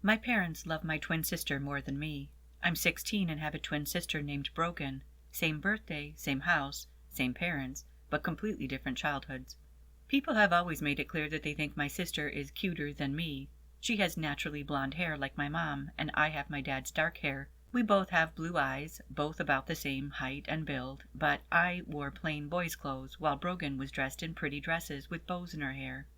My parents love my twin sister more than me. I'm 16 and have a twin sister named Brogen. Same birthday, same house, same parents, but completely different childhoods. People have always made it clear that they think my sister is cuter than me. She has naturally blonde hair like my mom, and I have my dad's dark hair. We both have blue eyes, both about the same height and build, but I wore plain boys' clothes while Brogen was dressed in pretty dresses with bows in her hair.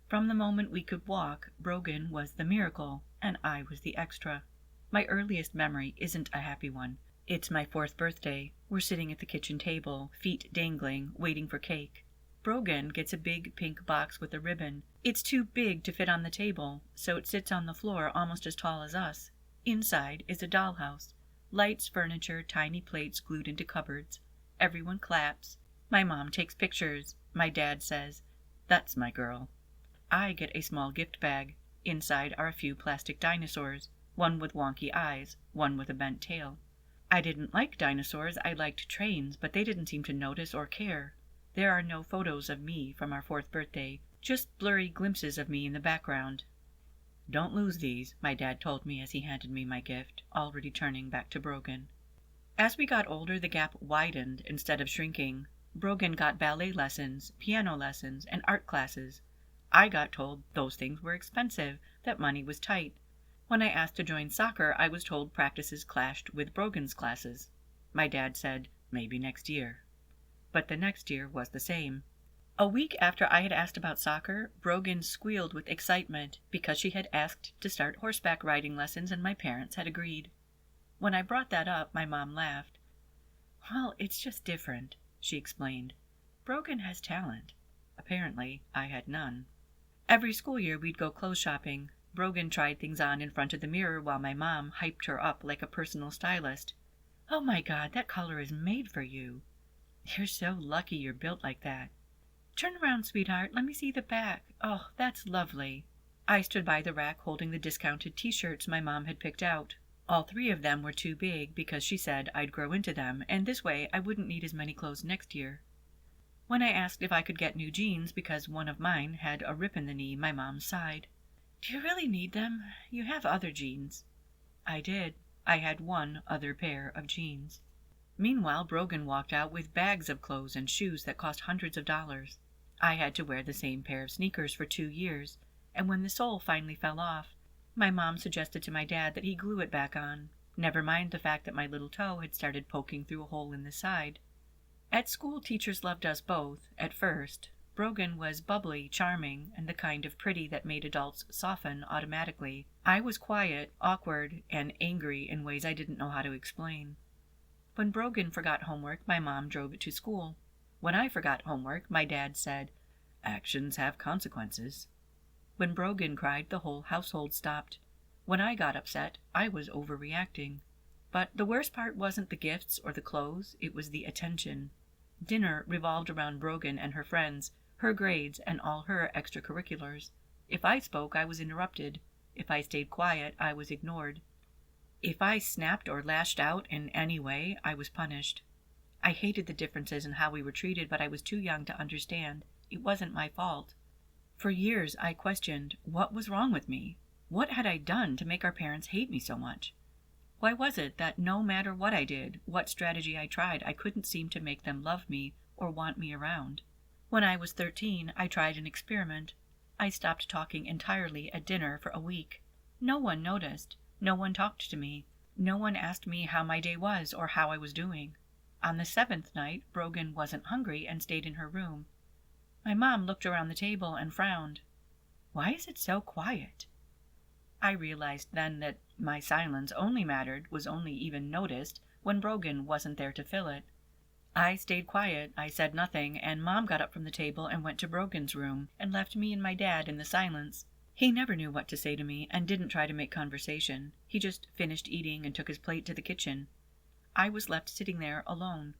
From the moment we could walk, Brogen was the miracle, and I was the extra. My earliest memory isn't a happy one. It's my 4th birthday. We're sitting at the kitchen table, feet dangling, waiting for cake. Brogen gets a big pink box with a ribbon. It's too big to fit on the table, so it sits on the floor almost as tall as us. Inside is a dollhouse. Lights, furniture, tiny plates glued into cupboards. Everyone claps. My mom takes pictures. My dad says, "That's my girl." I get a small gift bag. Inside are a few plastic dinosaurs, one with wonky eyes, one with a bent tail. I didn't like dinosaurs, I liked trains, but they didn't seem to notice or care. There are no photos of me from our 4th birthday, just blurry glimpses of me in the background. "Don't lose these," my dad told me as he handed me my gift, already turning back to Brogen. As we got older, the gap widened instead of shrinking. Brogen got ballet lessons, piano lessons, and art classes. I got told those things were expensive, that money was tight. When I asked to join soccer, I was told practices clashed with Brogen's classes. My dad said, maybe next year. But the next year was the same. A week after I had asked about soccer, Brogen squealed with excitement because she had asked to start horseback riding lessons and my parents had agreed. When I brought that up, my mom laughed. "Well, it's just different," she explained. "Brogen has talent." Apparently, I had none. Every school year we'd go clothes shopping. Brogen tried things on in front of the mirror while my mom hyped her up like a personal stylist. "Oh my God, that color is made for you. You're so lucky you're built like that. Turn around, sweetheart, let me see the back. Oh, that's lovely." I stood by the rack holding the discounted t-shirts my mom had picked out. All 3 of them were too big because she said I'd grow into them, and this way I wouldn't need as many clothes next year. When I asked if I could get new jeans because one of mine had a rip in the knee, my mom sighed. "Do you really need them? You have other jeans." I did. I had one other pair of jeans. Meanwhile, Brogen walked out with bags of clothes and shoes that cost hundreds of dollars. I had to wear the same pair of sneakers for 2 years, and when the sole finally fell off, my mom suggested to my dad that he glue it back on. Never mind the fact that my little toe had started poking through a hole in the side. At school, teachers loved us both, at first. Brogen was bubbly, charming, and the kind of pretty that made adults soften automatically. I was quiet, awkward, and angry in ways I didn't know how to explain. When Brogen forgot homework, my mom drove it to school. When I forgot homework, my dad said, "Actions have consequences." When Brogen cried, the whole household stopped. When I got upset, I was overreacting. But the worst part wasn't the gifts or the clothes, it was the attention. Dinner revolved around Brogen and her friends, her grades, and all her extracurriculars. If I spoke, I was interrupted. If I stayed quiet, I was ignored. If I snapped or lashed out in any way, I was punished. I hated the differences in how we were treated, but I was too young to understand. It wasn't my fault. For years, I questioned, what was wrong with me? What had I done to make our parents hate me so much? Why was it that no matter what I did, what strategy I tried, I couldn't seem to make them love me or want me around? When I was 13, I tried an experiment. I stopped talking entirely at dinner for a week. No one noticed. No one talked to me. No one asked me how my day was or how I was doing. On the 7th night, Brogen wasn't hungry and stayed in her room. My mom looked around the table and frowned. "Why is it so quiet?" I realized then that my silence only mattered, was only even noticed, when Brogen wasn't there to fill it. I stayed quiet, I said nothing, and Mom got up from the table and went to Brogen's room and left me and my dad in the silence. He never knew what to say to me and didn't try to make conversation. He just finished eating and took his plate to the kitchen. I was left sitting there alone.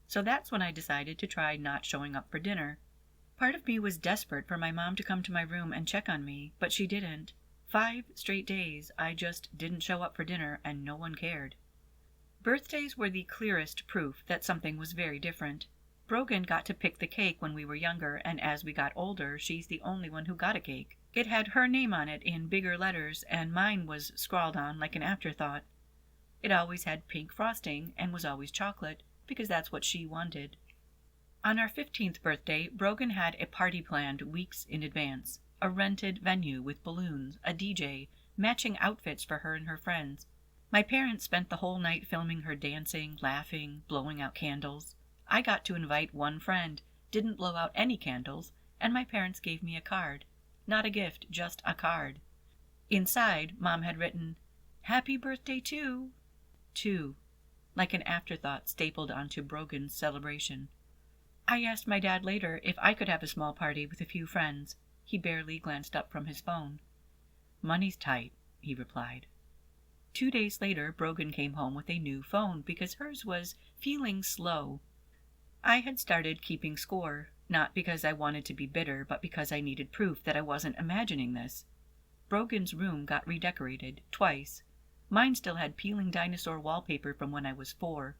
So that's when I decided to try not showing up for dinner. Part of me was desperate for my mom to come to my room and check on me, but she didn't. 5 straight days, I just didn't show up for dinner and no one cared. Birthdays were the clearest proof that something was very different. Brogen got to pick the cake when we were younger, and as we got older, she's the only one who got a cake. It had her name on it in bigger letters, and mine was scrawled on like an afterthought. It always had pink frosting and was always chocolate, because that's what she wanted. On our 15th birthday, Brogan had a party planned weeks in advance. A rented venue with balloons, a DJ, matching outfits for her and her friends. My parents spent the whole night filming her dancing, laughing, blowing out candles. I got to invite one friend, didn't blow out any candles, and my parents gave me a card. Not a gift, just a card. Inside, Mom had written, "Happy birthday to," like an afterthought stapled onto Brogan's celebration. I asked my dad later if I could have a small party with a few friends. He barely glanced up from his phone. "Money's tight," he replied. 2 days later, Brogan came home with a new phone because hers was feeling slow. I had started keeping score, not because I wanted to be bitter, but because I needed proof that I wasn't imagining this. Brogan's room got redecorated twice. Mine still had peeling dinosaur wallpaper from when I was 4.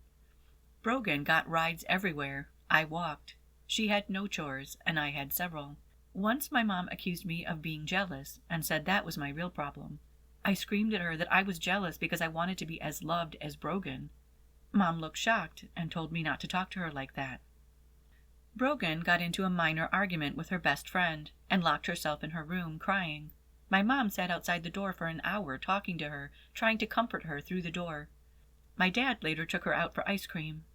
Brogan got rides everywhere. I walked. She had no chores, and I had several. Once my mom accused me of being jealous and said that was my real problem. I screamed at her that I was jealous because I wanted to be as loved as Brogan. Mom looked shocked and told me not to talk to her like that. Brogan got into a minor argument with her best friend and locked herself in her room crying. My mom sat outside the door for an hour talking to her, trying to comfort her through the door. My dad later took her out for ice cream.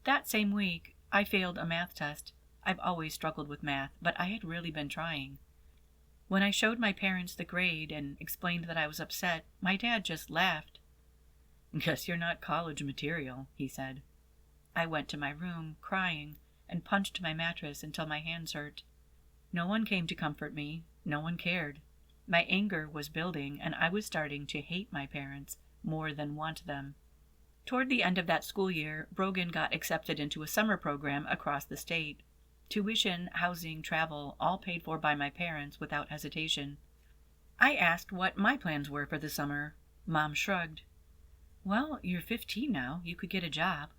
That same week, I failed a math test. I've always struggled with math, but I had really been trying. When I showed my parents the grade and explained that I was upset, my dad just laughed. "Guess you're not college material," he said. I went to my room, crying, and punched my mattress until my hands hurt. No one came to comfort me. No one cared. My anger was building, and I was starting to hate my parents more than want them. Toward the end of that school year, Brogan got accepted into a summer program across the state. Tuition, housing, travel, all paid for by my parents without hesitation. I asked what my plans were for the summer. Mom shrugged. "Well, you're 15 now. You could get a job."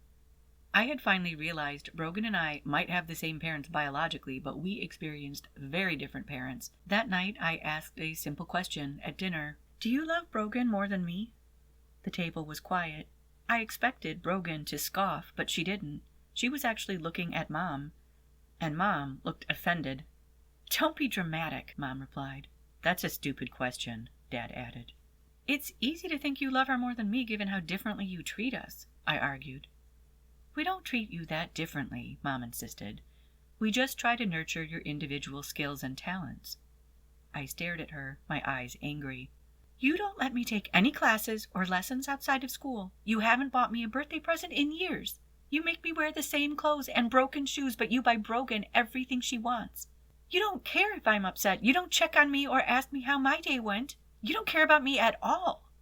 I had finally realized Brogan and I might have the same parents biologically, but we experienced very different parents. That night I asked a simple question at dinner. "Do you love Brogan more than me?" The table was quiet. I expected Brogan to scoff, but she didn't. She was actually looking at Mom. And Mom looked offended. "Don't be dramatic," Mom replied. "That's a stupid question," Dad added. "It's easy to think you love her more than me given how differently you treat us," I argued. "We don't treat you that differently," Mom insisted. "We just try to nurture your individual skills and talents." I stared at her, my eyes angry. "You don't let me take any classes or lessons outside of school. You haven't bought me a birthday present in years. You make me wear the same clothes and broken shoes, but you buy Brogan everything she wants. You don't care if I'm upset. You don't check on me or ask me how my day went. You don't care about me at all."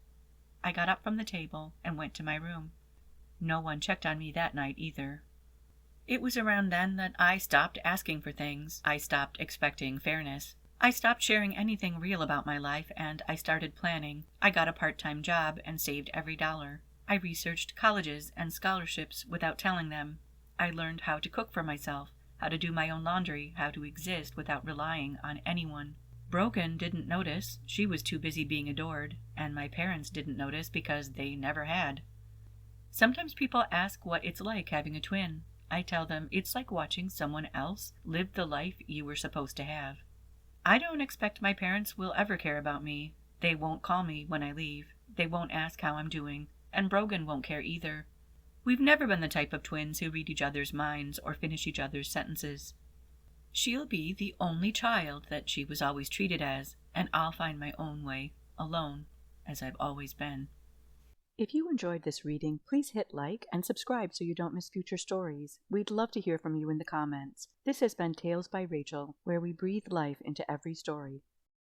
I got up from the table and went to my room. No one checked on me that night either. It was around then that I stopped asking for things. I stopped expecting fairness. I stopped sharing anything real about my life, and I started planning. I got a part-time job and saved every dollar. I researched colleges and scholarships without telling them. I learned how to cook for myself, how to do my own laundry, how to exist without relying on anyone. Brogan didn't notice. She was too busy being adored, and my parents didn't notice because they never had. Sometimes people ask what it's like having a twin. I tell them it's like watching someone else live the life you were supposed to have. I don't expect my parents will ever care about me. They won't call me when I leave. They won't ask how I'm doing. And Brogan won't care either. We've never been the type of twins who read each other's minds or finish each other's sentences. She'll be the only child that she was always treated as, and I'll find my own way, alone, as I've always been. If you enjoyed this reading, please hit like and subscribe so you don't miss future stories. We'd love to hear from you in the comments. This has been Tales by Rachel, where we breathe life into every story.